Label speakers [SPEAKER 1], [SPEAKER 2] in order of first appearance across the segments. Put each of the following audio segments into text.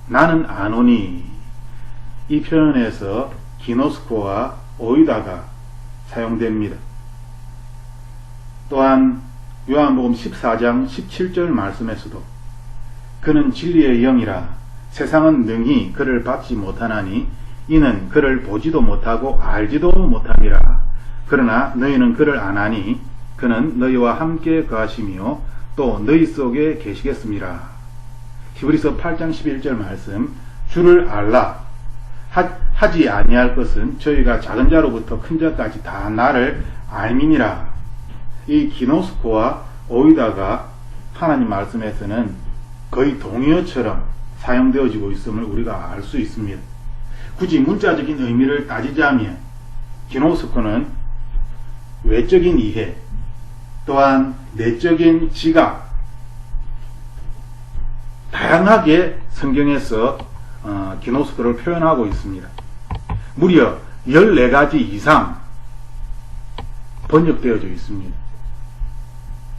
[SPEAKER 1] 나는 아노니, 이 표현에서 기노스코와 오이다가 사용됩니다. 또한 요한복음 14장 17절 말씀에서도 그는 진리의 영이라 세상은 능히 그를 받지 못하나니 이는 그를 보지도 못하고 알지도 못함이라. 그러나 너희는 그를 아나니 그는 너희와 함께 거하시며 또 너희 속에 계시겠습니다. 히브리서 8장 11절 말씀, 주를 알라 하지 아니할 것은 저희가 작은 자로부터 큰 자까지 다 나를 알미니라. 이 기노스코와 오이다가 하나님 말씀에서는 거의 동의어처럼 사용되어지고 있음을 우리가 알 수 있습니다. 굳이 문자적인 의미를 따지자면 기노스코는 외적인 이해, 또한 내적인 지각, 다양하게 성경에서 기노스코를 표현하고 있습니다. 무려 14가지 이상 번역되어져 있습니다.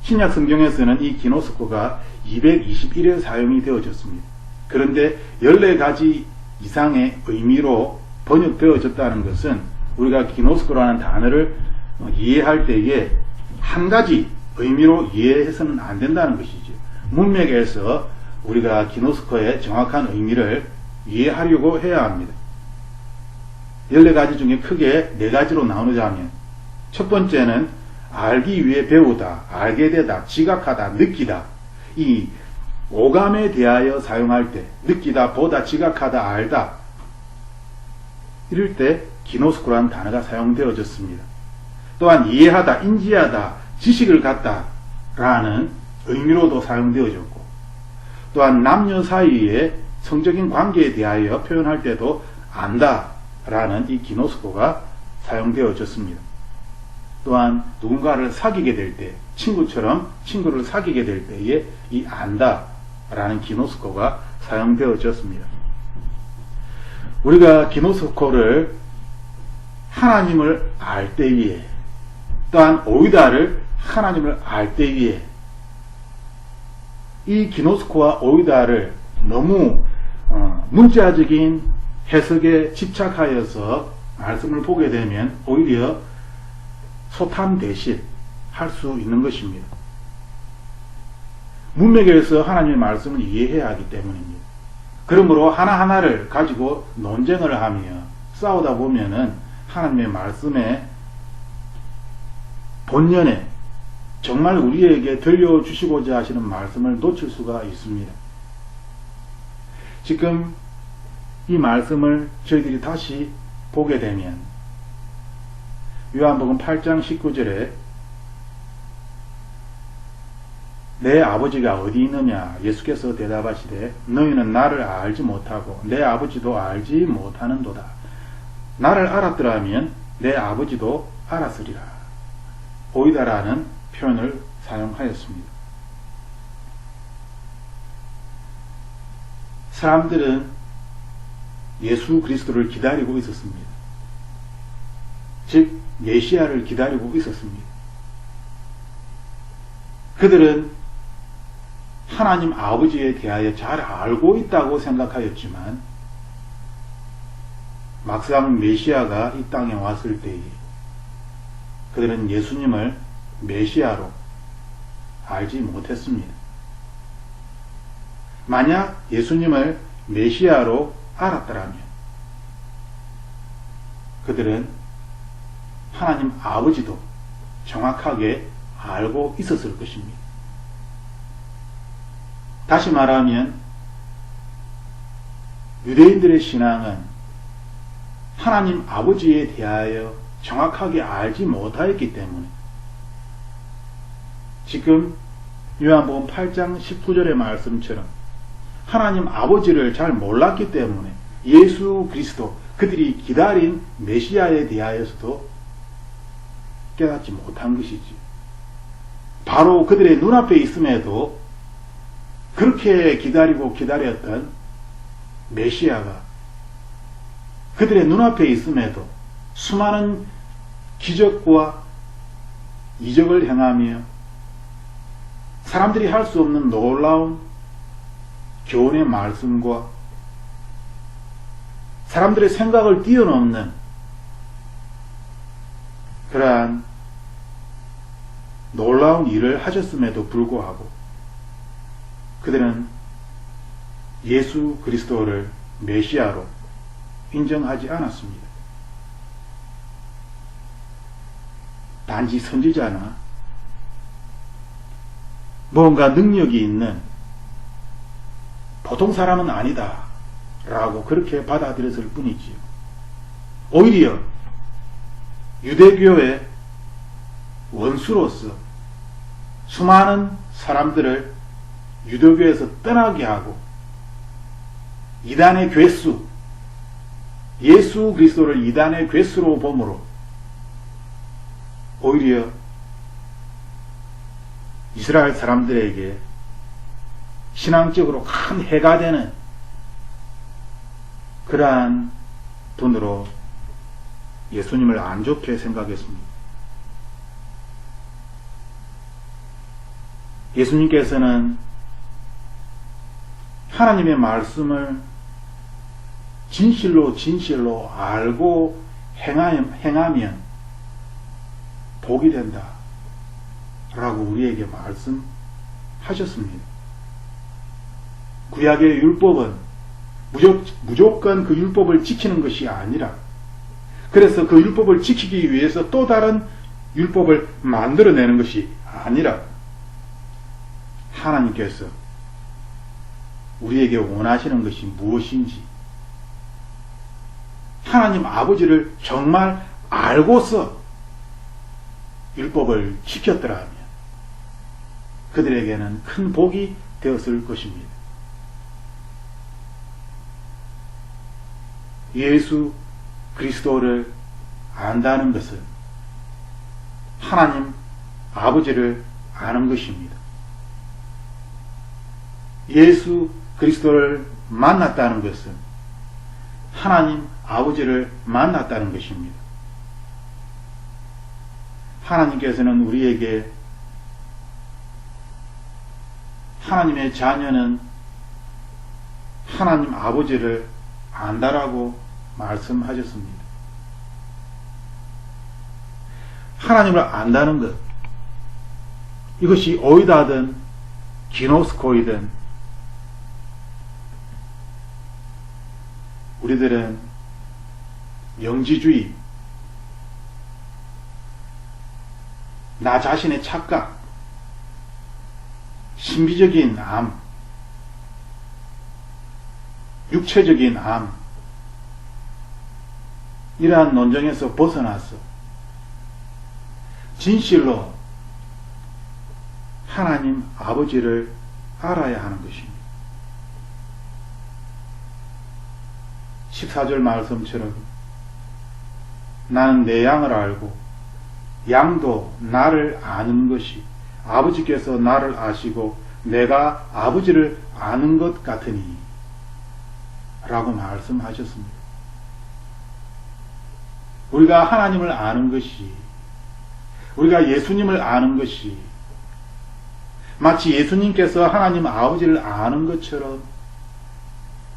[SPEAKER 1] 신약 성경에서는 이 기노스코가 221회 사용이 되어졌습니다. 그런데 14가지 이상의 의미로 번역되어졌다는 것은 우리가 기노스코라는 단어를 이해할 때에 한 가지 의미로 이해해서는 안 된다는 것이죠. 문맥에서 우리가 기노스코의 정확한 의미를 이해하려고 해야 합니다. 14가지 중에 크게 4가지로 나누자면, 첫 번째는 알기 위해 배우다, 알게 되다, 지각하다, 느끼다. 이 오감에 대하여 사용할 때 느끼다, 보다, 지각하다, 알다, 이럴 때 기노스코라는 단어가 사용되어졌습니다. 또한 이해하다, 인지하다, 지식을 갖다 라는 의미로도 사용되어졌고, 또한 남녀 사이의 성적인 관계에 대하여 표현할 때도 안다 라는 이 기노스코가 사용되어졌습니다. 또한 누군가를 사귀게 될 때, 친구처럼 친구를 사귀게 될 때에 이 안다 라는 기노스코가 사용되어졌습니다. 우리가 기노스코를 하나님을 알 때에, 또한 오이다를 하나님을 알 때에, 이 기노스코와 오이다를 너무 문자적인 해석에 집착하여서 말씀을 보게 되면 오히려 소탐대실 할 수 있는 것입니다. 문맥에서 하나님의 말씀을 이해해야 하기 때문입니다. 그러므로 하나하나를 가지고 논쟁을 하며 싸우다 보면은 하나님의 말씀의 본연에 정말 우리에게 들려주시고자 하시는 말씀을 놓칠 수가 있습니다. 지금 이 말씀을 저희들이 다시 보게 되면 요한복음 8장 19절에 내 아버지가 어디 있느냐 예수께서 대답하시되 너희는 나를 알지 못하고 내 아버지도 알지 못하는도다. 나를 알았더라면 내 아버지도 알았으리라. 오이다라는 표현을 사용하였습니다. 사람들은 예수 그리스도를 기다리고 있었습니다. 즉 메시아를 기다리고 있었습니다. 그들은 하나님 아버지에 대하여 잘 알고 있다고 생각하였지만 막상 메시아가 이 땅에 왔을 때에 그들은 예수님을 메시아로 알지 못했습니다. 만약 예수님을 메시아로 알았더라면 그들은 하나님 아버지도 정확하게 알고 있었을 것입니다. 다시 말하면 유대인들의 신앙은 하나님 아버지에 대하여 정확하게 알지 못하였기 때문에 지금 요한복음 8장 19절의 말씀처럼 하나님 아버지를 잘 몰랐기 때문에 예수 그리스도, 그들이 기다린 메시아에 대하여서도 깨닫지 못한 것이지. 바로 그들의 눈앞에 있음에도 그렇게 기다리고 기다렸던 메시아가 그들의 눈앞에 있음에도 수많은 기적과 이적을 행하며 사람들이 할 수 없는 놀라운 교훈의 말씀과 사람들의 생각을 뛰어넘는 그러한 놀라운 일을 하셨음에도 불구하고 그들은 예수 그리스도를 메시아로 인정하지 않았습니다. 단지 선지자나 뭔가 능력이 있는 보통 사람은 아니다 라고 그렇게 받아들였을 뿐이지요. 오히려 유대교의 원수로서 수많은 사람들을 유대교에서 떠나게 하고 이단의 괴수, 예수 그리스도를 이단의 괴수로 보므로 오히려 이스라엘 사람들에게 신앙적으로 큰 해가 되는 그러한 분으로 예수님을 안 좋게 생각했습니다. 예수님께서는 하나님의 말씀을 진실로 알고 행하면 복이 된다 라고 우리에게 말씀하셨습니다. 구약의 율법은 무조건 그 율법을 지키는 것이 아니라 그래서 그 율법을 지키기 위해서 또 다른 율법을 만들어내는 것이 아니라 하나님께서 우리에게 원하시는 것이 무엇인지 하나님 아버지를 정말 알고서 율법을 지켰더라면 그들에게는 큰 복이 되었을 것입니다. 예수 그리스도를 안다는 것은 하나님 아버지를 아는 것입니다. 예수 그리스도를 만났다는 것은 하나님 아버지를 만났다는 것입니다. 하나님께서는 우리에게 하나님의 자녀는 하나님 아버지를 안다라고 말씀하셨습니다. 하나님을 안다는 것, 이것이 오이다든 기노스코이든 우리들은 영지주의, 나 자신의 착각, 신비적인 암, 육체적인 암, 이러한 논쟁에서 벗어나서 진실로 하나님 아버지를 알아야 하는 것입니다. 14절 말씀처럼 나는 내 양을 알고 양도 나를 아는 것이 아버지께서 나를 아시고 내가 아버지를 아는 것 같으니 라고 말씀하셨습니다. 우리가 하나님을 아는 것이, 우리가 예수님을 아는 것이 마치 예수님께서 하나님 아버지를 아는 것처럼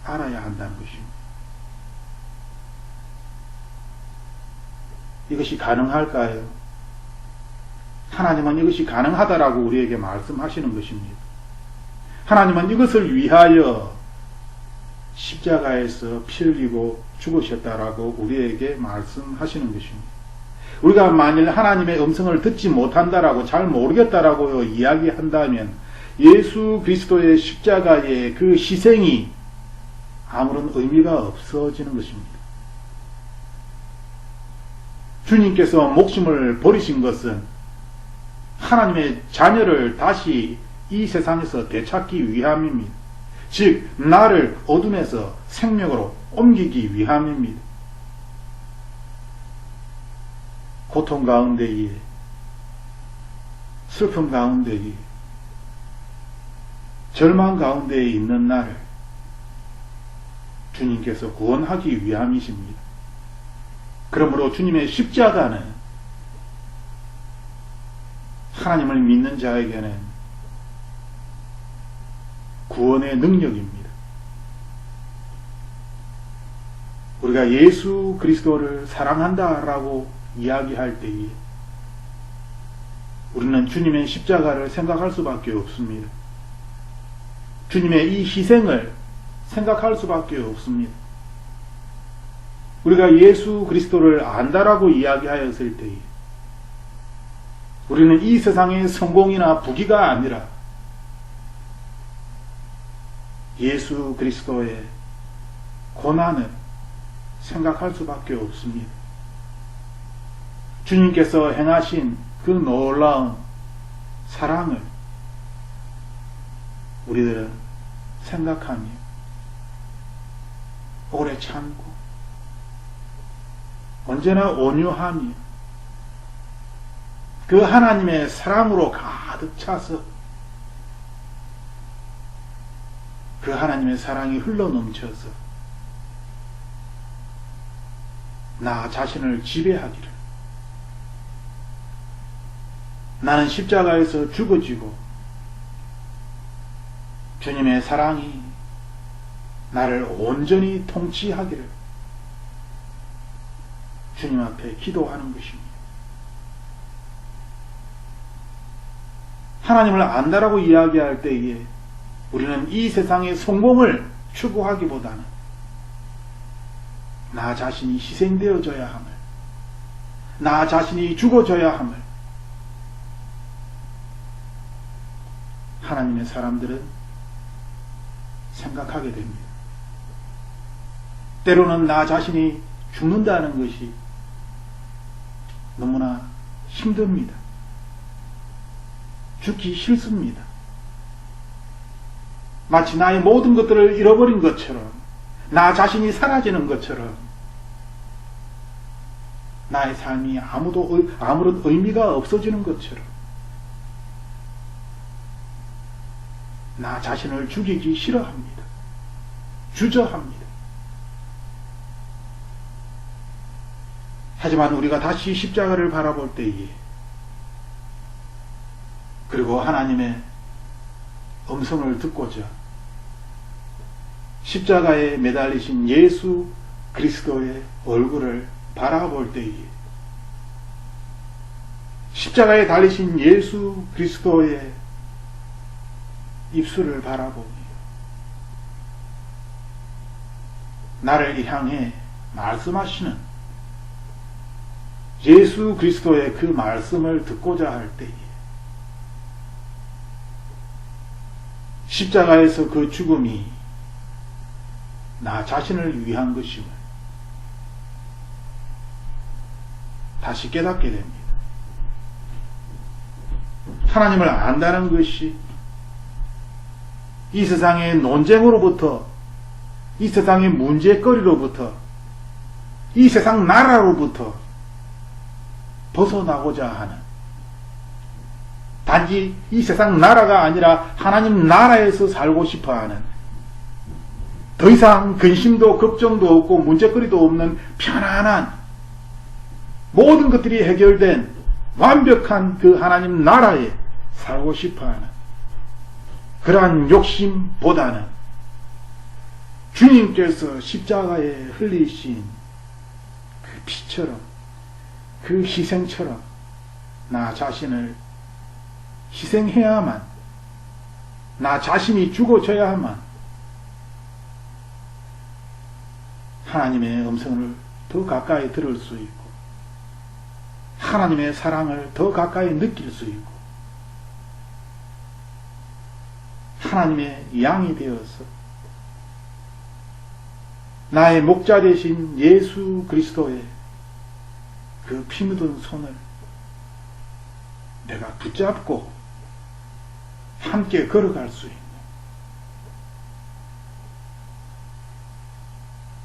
[SPEAKER 1] 알아야 한다는 것입니다. 이것이 가능할까요? 하나님은 이것이 가능하다라고 우리에게 말씀하시는 것입니다. 하나님은 이것을 위하여 십자가에서 피 흘리고 죽으셨다라고 우리에게 말씀하시는 것입니다. 우리가 만일 하나님의 음성을 듣지 못한다라고 잘 모르겠다라고 이야기한다면 예수 그리스도의 십자가의 그 희생이 아무런 의미가 없어지는 것입니다. 주님께서 목숨을 버리신 것은 하나님의 자녀를 다시 이 세상에서 되찾기 위함입니다. 즉 나를 어둠에서 생명으로 옮기기 위함입니다. 고통 가운데에, 슬픔 가운데에, 절망 가운데에 있는 나를 주님께서 구원하기 위함이십니다. 그러므로 주님의 십자가는 하나님을 믿는 자에게는 구원의 능력입니다. 우리가 예수 그리스도를 사랑한다라고 이야기할 때에 우리는 주님의 십자가를 생각할 수밖에 없습니다. 주님의 이 희생을 생각할 수밖에 없습니다. 우리가 예수 그리스도를 안다라고 이야기하였을 때에 우리는 이 세상의 성공이나 부귀가 아니라 예수 그리스도의 고난을 생각할 수밖에 없습니다. 주님께서 행하신 그 놀라운 사랑을 우리들은 생각하며 오래 참고 언제나 온유하며 그 하나님의 사랑으로 가득 차서 그 하나님의 사랑이 흘러넘쳐서 나 자신을 지배하기를, 나는 십자가에서 죽어지고 주님의 사랑이 나를 온전히 통치하기를 주님 앞에 기도하는 것입니다. 하나님을 안다라고 이야기할 때에 우리는 이 세상의 성공을 추구하기보다는 나 자신이 희생되어져야 함을, 나 자신이 죽어져야 함을 하나님의 사람들은 생각하게 됩니다. 때로는 나 자신이 죽는다는 것이 너무나 힘듭니다. 죽기 싫습니다. 마치 나의 모든 것들을 잃어버린 것처럼, 나 자신이 사라지는 것처럼, 나의 삶이 아무런 의미가 없어지는 것처럼 나 자신을 죽이기 싫어합니다. 주저합니다. 하지만 우리가 다시 십자가를 바라볼 때에, 그리고 하나님의 음성을 듣고자 십자가에 매달리신 예수 그리스도의 얼굴을 바라볼 때에, 십자가에 달리신 예수 그리스도의 입술을 바라보며 나를 향해 말씀하시는 예수 그리스도의 그 말씀을 듣고자 할 때에 십자가에서 그 죽음이 나 자신을 위한 것임을 다시 깨닫게 됩니다. 하나님을 안다는 것이 이 세상의 논쟁으로부터, 이 세상의 문제거리로부터, 이 세상 나라로부터 벗어나고자 하는, 단지 이 세상 나라가 아니라 하나님 나라에서 살고 싶어하는, 더 이상 근심도 걱정도 없고 문제거리도 없는 편안한, 모든 것들이 해결된 완벽한 그 하나님 나라에 살고 싶어하는 그러한 욕심보다는 주님께서 십자가에 흘리신 그 피처럼, 그 희생처럼 나 자신을 희생해야만, 나 자신이 죽어져야만 하나님의 음성을 더 가까이 들을 수 있고 하나님의 사랑을 더 가까이 느낄 수 있고 하나님의 양이 되어서 나의 목자 되신 예수 그리스도의 그 피 묻은 손을 내가 붙잡고 함께 걸어갈 수 있는,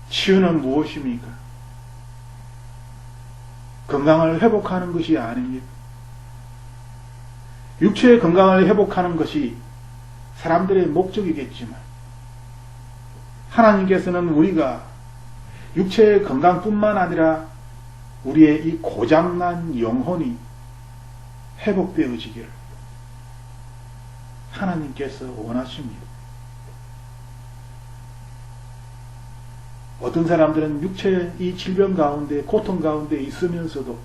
[SPEAKER 1] 치유는 무엇입니까? 건강을 회복하는 것이 아닙니다. 육체의 건강을 회복하는 것이 사람들의 목적이겠지만 하나님께서는 우리가 육체의 건강뿐만 아니라 우리의 이 고장난 영혼이 회복되어지기를 하나님께서 원하십니다. 어떤 사람들은 육체 이 질병 가운데 고통 가운데 있으면서도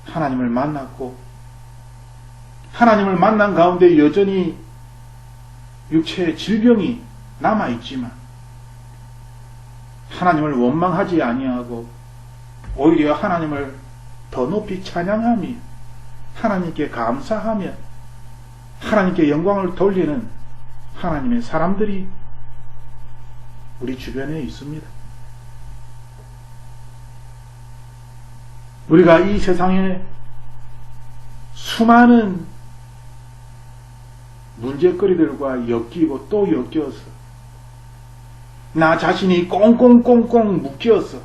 [SPEAKER 1] 하나님을 만났고 하나님을 만난 가운데 여전히 육체의 질병이 남아있지만 하나님을 원망하지 아니하고 오히려 하나님을 더 높이 찬양하며 하나님께 감사하며 하나님께 영광을 돌리는 하나님의 사람들이 우리 주변에 있습니다. 우리가 이 세상에 수많은 문제거리들과 엮이고 또 엮여서 나 자신이 꽁꽁꽁꽁 묶여서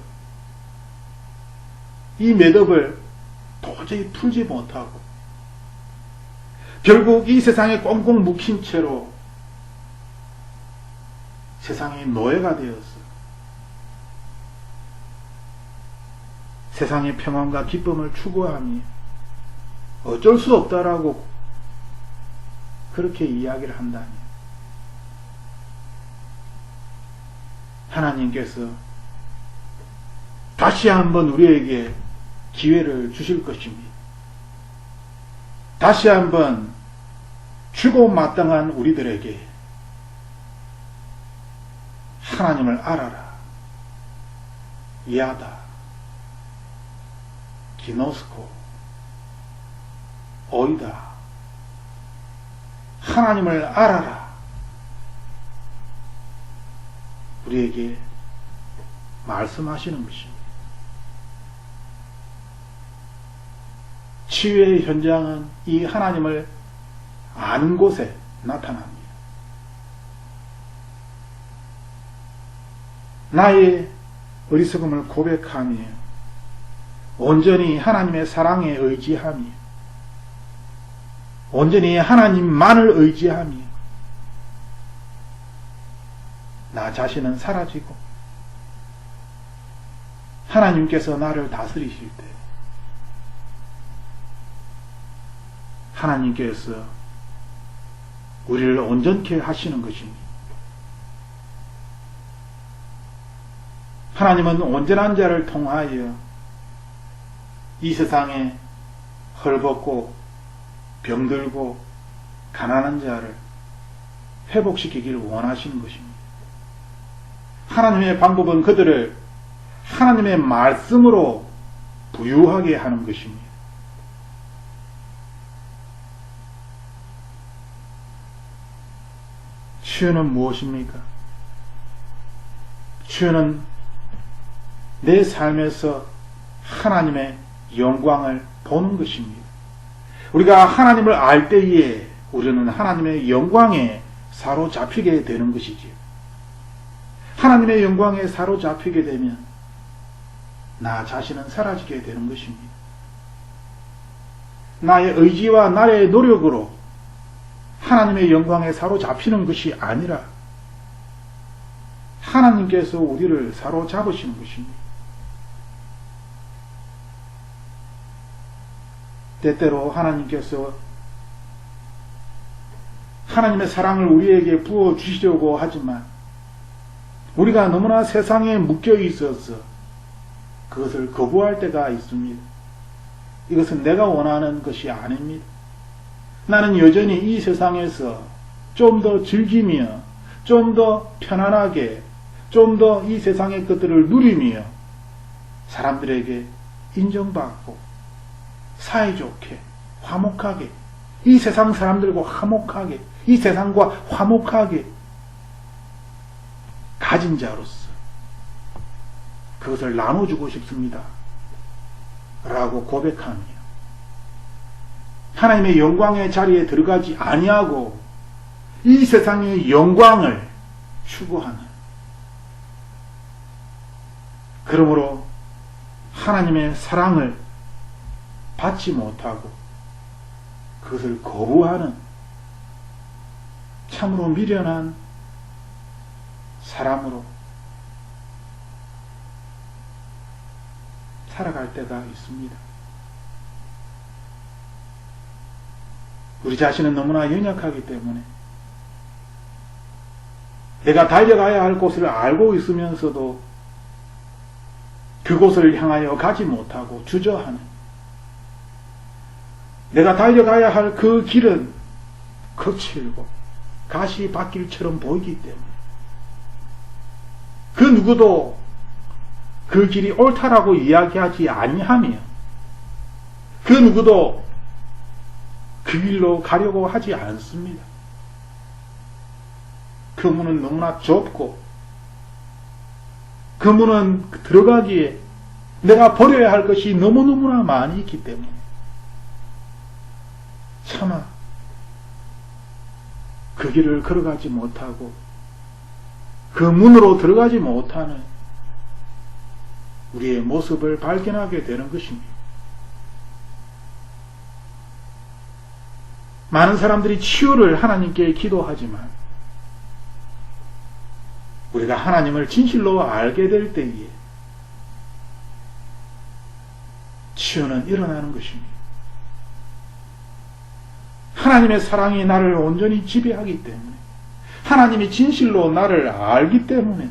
[SPEAKER 1] 이 매듭을 도저히 풀지 못하고 결국 이 세상에 꽁꽁 묶인 채로 세상의 노예가 되어서 세상의 평안과 기쁨을 추구하며 어쩔 수 없다라고 그렇게 이야기를 한다니 하나님께서 다시 한번 우리에게 기회를 주실 것입니다. 다시 한번 주고 마땅한 우리들에게 하나님을 알아라. 야다. 기노스코. 오이다. 하나님을 알아라. 우리에게 말씀하시는 것입니다. 치유의 현장은 이 하나님을 아는 곳에 나타납니다. 나의 어리석음을 고백하며 온전히 하나님의 사랑에 의지하며 온전히 하나님만을 의지하며 나 자신은 사라지고 하나님께서 나를 다스리실 때 하나님께서 우리를 온전케 하시는 것입니다. 하나님은 온전한 자를 통하여 이 세상에 헐벗고 병들고 가난한 자를 회복시키기를 원하시는 것입니다. 하나님의 방법은 그들을 하나님의 말씀으로 부유하게 하는 것입니다. 치유는 무엇입니까? 치유는 내 삶에서 하나님의 영광을 보는 것입니다. 우리가 하나님을 알 때에 우리는 하나님의 영광에 사로잡히게 되는 것이지요. 하나님의 영광에 사로잡히게 되면 나 자신은 사라지게 되는 것입니다. 나의 의지와 나의 노력으로 하나님의 영광에 사로잡히는 것이 아니라 하나님께서 우리를 사로잡으시는 것입니다. 때때로 하나님께서 하나님의 사랑을 우리에게 부어주시려고 하지만 우리가 너무나 세상에 묶여 있어서 그것을 거부할 때가 있습니다. 이것은 내가 원하는 것이 아닙니다. 나는 여전히 이 세상에서 좀 더 즐기며 좀 더 편안하게 좀 더 이 세상의 것들을 누리며 사람들에게 인정받고 사이좋게 화목하게 이 세상 사람들과 화목하게 이 세상과 화목하게 가진 자로서 그것을 나눠주고 싶습니다. 라고 고백하며 하나님의 영광의 자리에 들어가지 아니하고 이 세상의 영광을 추구하는 그러므로 하나님의 사랑을 받지 못하고 그것을 거부하는 참으로 미련한 사람으로 살아갈 때가 있습니다. 우리 자신은 너무나 연약하기 때문에 내가 달려가야 할 곳을 알고 있으면서도 그곳을 향하여 가지 못하고 주저하는, 내가 달려가야 할 그 길은 거칠고 가시밭길처럼 보이기 때문에 그 누구도 그 길이 옳다라고 이야기하지 아니하며 그 누구도 그 길로 가려고 하지 않습니다. 그 문은 너무나 좁고 그 문은 들어가기에 내가 버려야 할 것이 너무너무나 많이 있기 때문에 차마 그 길을 걸어가지 못하고 그 문으로 들어가지 못하는 우리의 모습을 발견하게 되는 것입니다. 많은 사람들이 치유를 하나님께 기도하지만 우리가 하나님을 진실로 알게 될 때에 치유는 일어나는 것입니다. 하나님의 사랑이 나를 온전히 지배하기 때문에, 하나님이 진실로 나를 알기 때문에,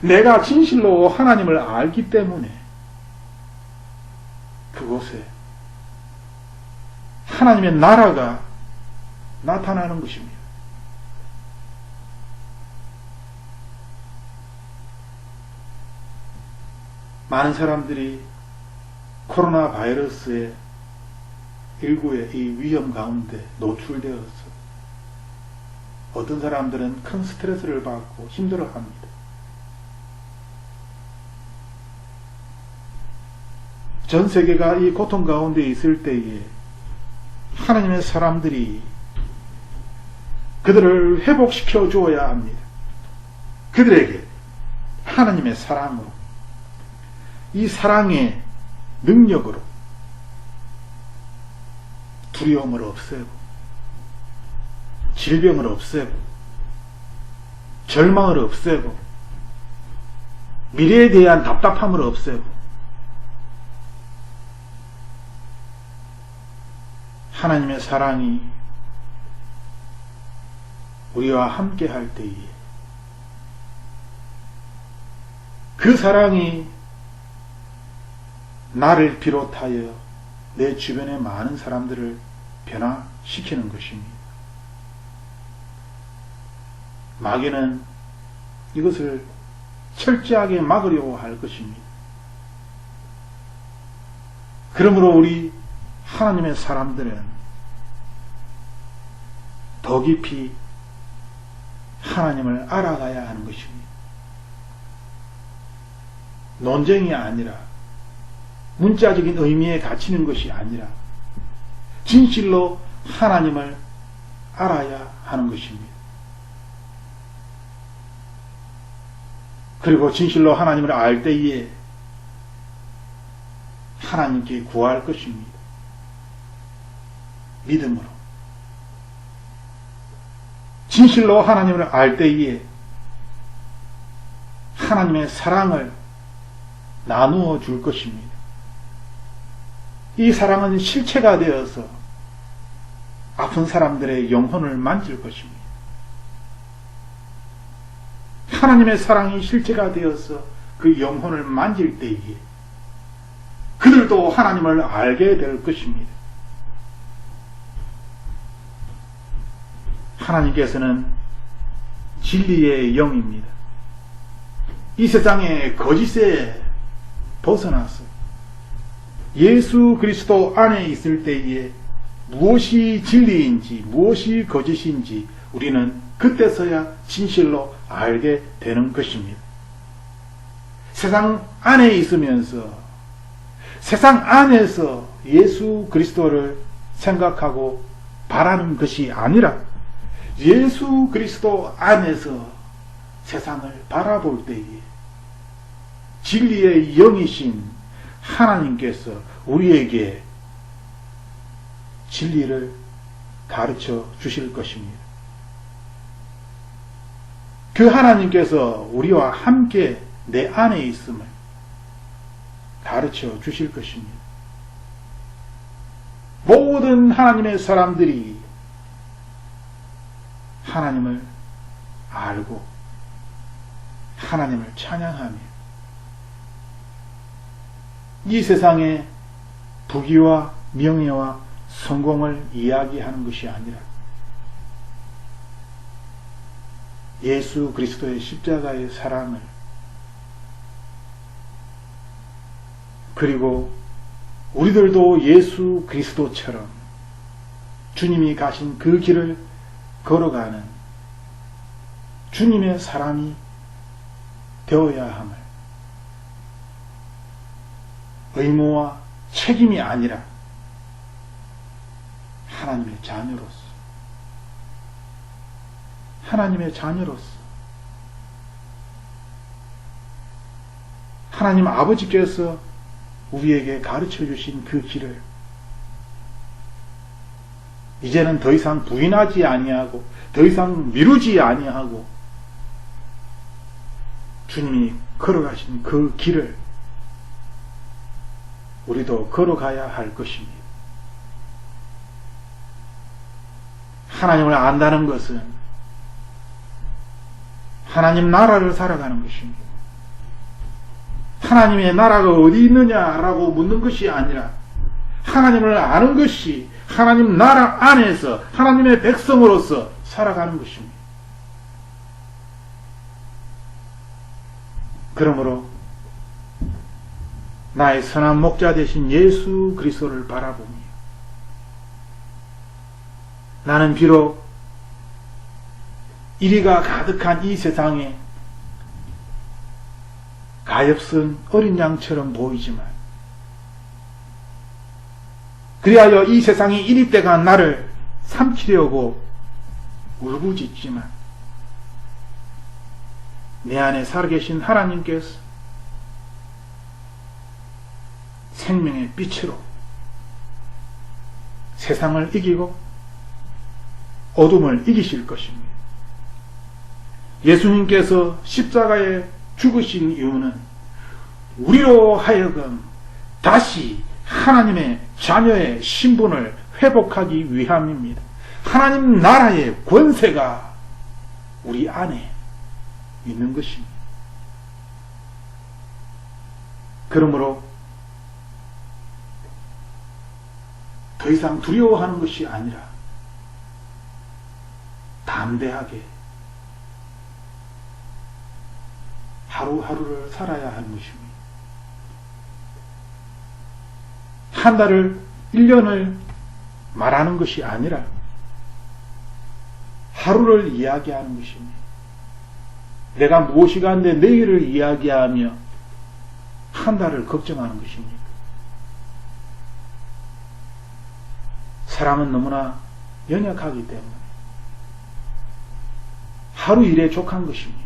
[SPEAKER 1] 내가 진실로 하나님을 알기 때문에 그곳에 하나님의 나라가 나타나는 것입니다. 많은 사람들이 코로나 바이러스의 19의 이 위험 가운데 노출되어서 어떤 사람들은 큰 스트레스를 받고 힘들어합니다. 전 세계가 이 고통 가운데 있을 때에 하나님의 사람들이 그들을 회복시켜 주어야 합니다. 그들에게 하나님의 사랑으로, 이 사랑의 능력으로 두려움을 없애고 질병을 없애고 절망을 없애고 미래에 대한 답답함을 없애고 하나님의 사랑이 우리와 함께 할 때에 그 사랑이 나를 비롯하여 내 주변의 많은 사람들을 변화시키는 것입니다. 마귀는 이것을 철저하게 막으려고 할 것입니다. 그러므로 우리 하나님의 사람들은 더 깊이 하나님을 알아가야 하는 것입니다. 논쟁이 아니라 문자적인 의미에 갇히는 것이 아니라 진실로 하나님을 알아야 하는 것입니다. 그리고 진실로 하나님을 알 때에 하나님께 구할 것입니다. 믿음으로. 진실로 하나님을 알 때에 하나님의 사랑을 나누어 줄 것입니다. 이 사랑은 실체가 되어서 아픈 사람들의 영혼을 만질 것입니다. 하나님의 사랑이 실체가 되어서 그 영혼을 만질 때에 그들도 하나님을 알게 될 것입니다. 하나님께서는 진리의 영입니다. 이 세상의 거짓에 벗어나서 예수 그리스도 안에 있을 때에 무엇이 진리인지 무엇이 거짓인지 우리는 그때서야 진실로 알게 되는 것입니다. 세상 안에 있으면서 세상 안에서 예수 그리스도를 생각하고 바라는 것이 아니라 예수 그리스도 안에서 세상을 바라볼 때에 진리의 영이신 하나님께서 우리에게 진리를 가르쳐 주실 것입니다. 그 하나님께서 우리와 함께 내 안에 있음을 가르쳐 주실 것입니다. 모든 하나님의 사람들이 하나님을 알고 하나님을 찬양하며 이 세상의 부귀와 명예와 성공을 이야기하는 것이 아니라 예수 그리스도의 십자가의 사랑을, 그리고 우리들도 예수 그리스도처럼 주님이 가신 그 길을 걸어가는 주님의 사람이 되어야 함을, 의무와 책임이 아니라 하나님의 자녀로서 하나님 아버지께서 우리에게 가르쳐 주신 그 길을 이제는 더 이상 부인하지 아니하고 더 이상 미루지 아니하고 주님이 걸어가신 그 길을 우리도 걸어가야 할 것입니다. 하나님을 안다는 것은 하나님 나라를 살아가는 것입니다. 하나님의 나라가 어디 있느냐라고 묻는 것이 아니라 하나님을 아는 것이 하나님 나라 안에서 하나님의 백성으로서 살아가는 것입니다. 그러므로 나의 선한 목자 되신 예수 그리스도를 바라보며 나는 비록 이리가 가득한 이 세상에 가엾은 어린 양처럼 보이지만, 그리하여 이 세상이 이리 때가 나를 삼키려고 울부짖지만 내 안에 살아계신 하나님께서 생명의 빛으로 세상을 이기고 어둠을 이기실 것입니다. 예수님께서 십자가에 죽으신 이유는 우리로 하여금 다시 하나님의 자녀의 신분을 회복하기 위함입니다. 하나님 나라의 권세가 우리 안에 있는 것입니다. 그러므로 더 이상 두려워하는 것이 아니라 담대하게 하루하루를 살아야 하는 것입니다. 한 달을, 1년을 말하는 것이 아니라 하루를 이야기하는 것입니다. 내가 무엇이 간데 내일을 이야기하며 한 달을 걱정하는 것입니다. 사람은 너무나 연약하기 때문에 하루 일에 족한 것입니다.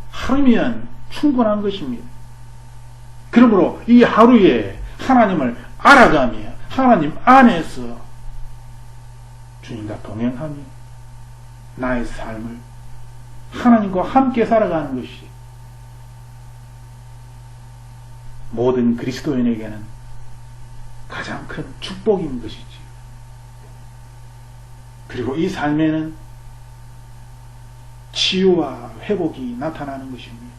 [SPEAKER 1] 하루면 충분한 것입니다. 그러므로 이 하루에 하나님을 알아가며 하나님 안에서 주님과 동행하며 나의 삶을 하나님과 함께 살아가는 것이 모든 그리스도인에게는 가장 큰 축복인 것이지요. 그리고 이 삶에는 치유와 회복이 나타나는 것입니다.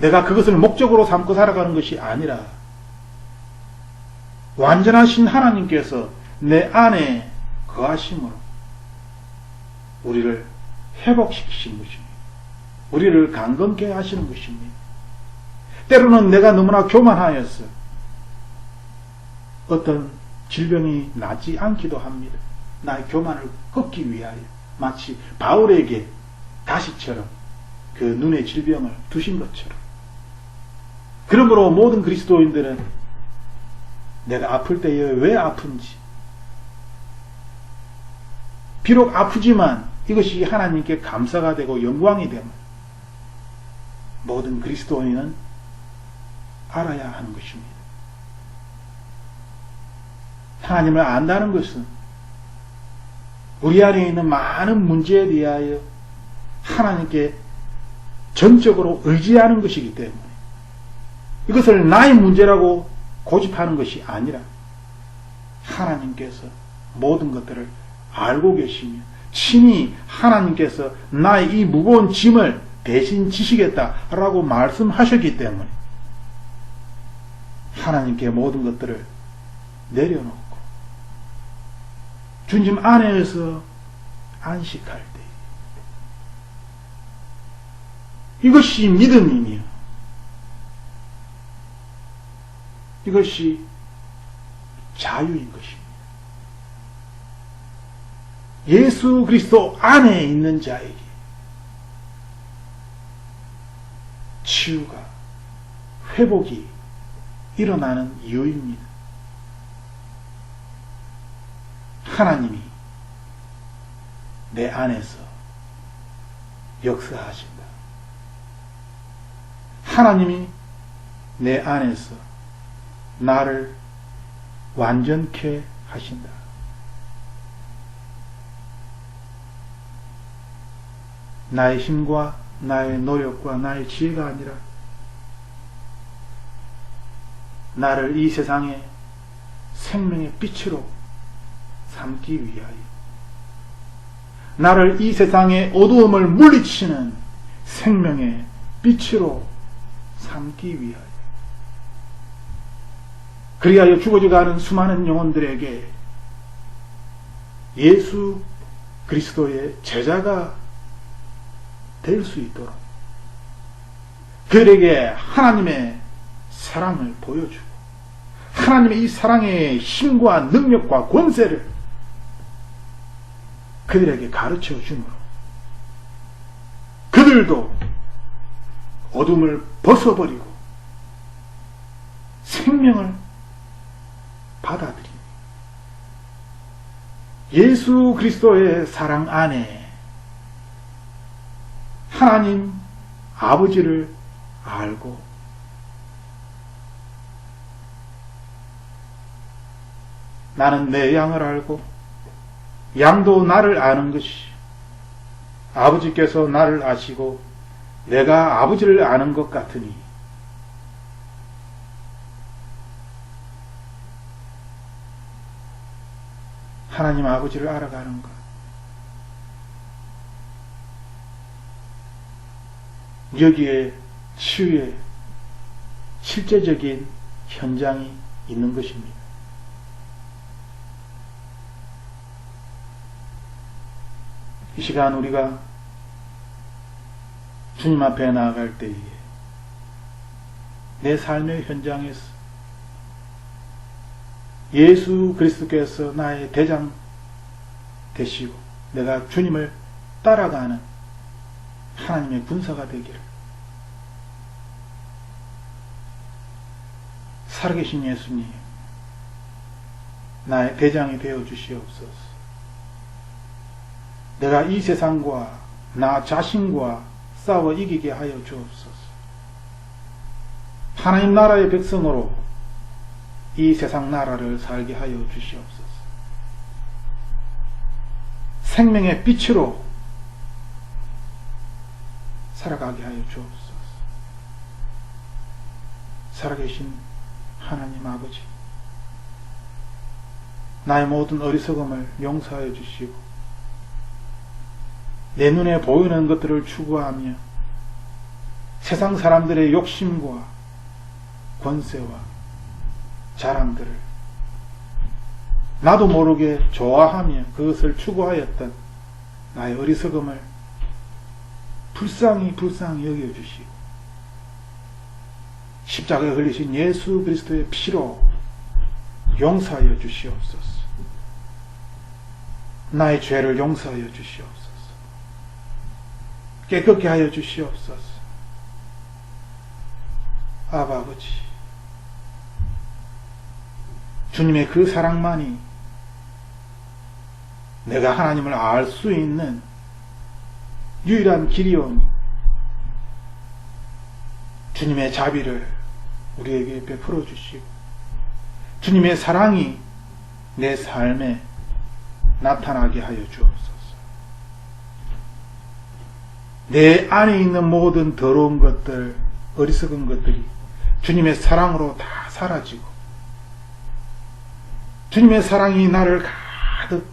[SPEAKER 1] 내가 그것을 목적으로 삼고 살아가는 것이 아니라 완전하신 하나님께서 내 안에 거하심으로 우리를 회복시키신 것입니다. 우리를 강건케 하시는 것입니다. 때로는 내가 너무나 교만하여서 어떤 질병이 낫지 않기도 합니다. 나의 교만을 꺾기 위하여 마치 바울에게 다시처럼 그 눈의 질병을 두신 것처럼. 그러므로 모든 그리스도인들은 내가 아플 때에 왜 아픈지, 비록 아프지만 이것이 하나님께 감사가 되고 영광이 되면 모든 그리스도인은 알아야 하는 것입니다. 하나님을 안다는 것은 우리 안에 있는 많은 문제에 대하여 하나님께 전적으로 의지하는 것이기 때문에 이것을 나의 문제라고 고집하는 것이 아니라 하나님께서 모든 것들을 알고 계시며 친히 하나님께서 나의 이 무거운 짐을 대신 지시겠다라고 말씀하셨기 때문에 하나님께 모든 것들을 내려놓고 주님 안에서 안식할 때 이것이 믿음이며 이것이 자유인 것입니다. 예수 그리스도 안에 있는 자에게 치유가, 회복이 일어나는 이유입니다. 하나님이 내 안에서 역사하신다. 하나님이 내 안에서 나를 완전케 하신다. 나의 힘과 나의 노력과 나의 지혜가 아니라 나를 이 세상의 생명의 빛으로 삼기 위하여, 나를 이 세상의 어두움을 물리치는 생명의 빛으로 삼기 위하여, 그리하여 죽어져가는 수많은 영혼들에게 예수 그리스도의 제자가 될 수 있도록 그들에게 하나님의 사랑을 보여주고 하나님의 이 사랑의 힘과 능력과 권세를 그들에게 가르쳐 주므로 그들도 어둠을 벗어버리고 생명을 받아들입니다. 예수 그리스도의 사랑 안에 하나님 아버지를 알고 나는 내 양을 알고 양도 나를 아는 것이, 아버지께서 나를 아시고 내가 아버지를 아는 것 같으니 하나님 아버지를 알아가는 것, 여기에 치유의 실제적인 현장이 있는 것입니다. 이 시간 우리가 주님 앞에 나아갈 때에 내 삶의 현장에서 예수 그리스도께서 나의 대장 되시고 내가 주님을 따라가는 하나님의 군사가 되기를, 살아계신 예수님 나의 대장이 되어 주시옵소서. 내가 이 세상과 나 자신과 싸워 이기게 하여 주옵소서. 하나님 나라의 백성으로 이 세상 나라를 살게 하여 주시옵소서. 생명의 빛으로 살아가게 하여 주옵소서. 살아계신 하나님 아버지, 나의 모든 어리석음을 용서하여 주시고 내 눈에 보이는 것들을 추구하며 세상 사람들의 욕심과 권세와 자랑들을 나도 모르게 좋아하며 그것을 추구하였던 나의 어리석음을 불쌍히 여겨주시고 십자가에 흘리신 예수 그리스도의 피로 용서하여 주시옵소서. 나의 죄를 용서하여 주시옵소서. 깨끗게 하여 주시옵소서. 아버지, 주님의 그 사랑만이 내가 하나님을 알 수 있는 유일한 길이오니 주님의 자비를 우리에게 베풀어 주시고 주님의 사랑이 내 삶에 나타나게 하여 주옵소서. 내 안에 있는 모든 더러운 것들, 어리석은 것들이 주님의 사랑으로 다 사라지고 주님의 사랑이 나를 가득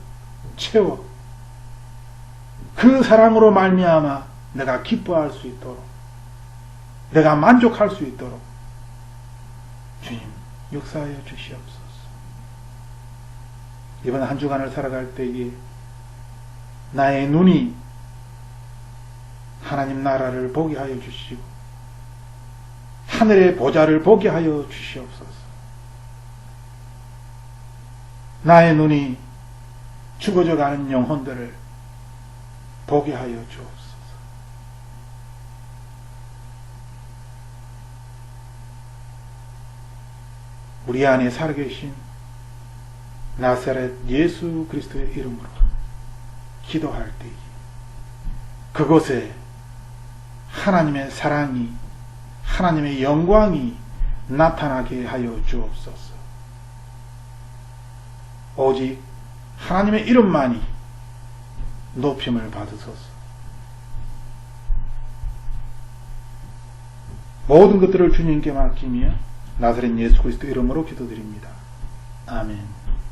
[SPEAKER 1] 채워 그 사랑으로 말미암아 내가 기뻐할 수 있도록, 내가 만족할 수 있도록 주님 역사하여 주시옵소서. 이번 한 주간을 살아갈 때에 나의 눈이 하나님 나라를 보게 하여 주시고 하늘의 보좌를 보게 하여 주시옵소서. 나의 눈이 죽어져가는 영혼들을 보게 하여 주옵소서. 우리 안에 살아계신 나사렛 예수 그리스도의 이름으로 기도할 때에 그곳에 하나님의 사랑이, 하나님의 영광이 나타나게 하여 주옵소서. 오직 하나님의 이름만이 높임을 받으소서. 모든 것들을 주님께 맡기며 나사렛 예수 그리스도 이름으로 기도드립니다. 아멘.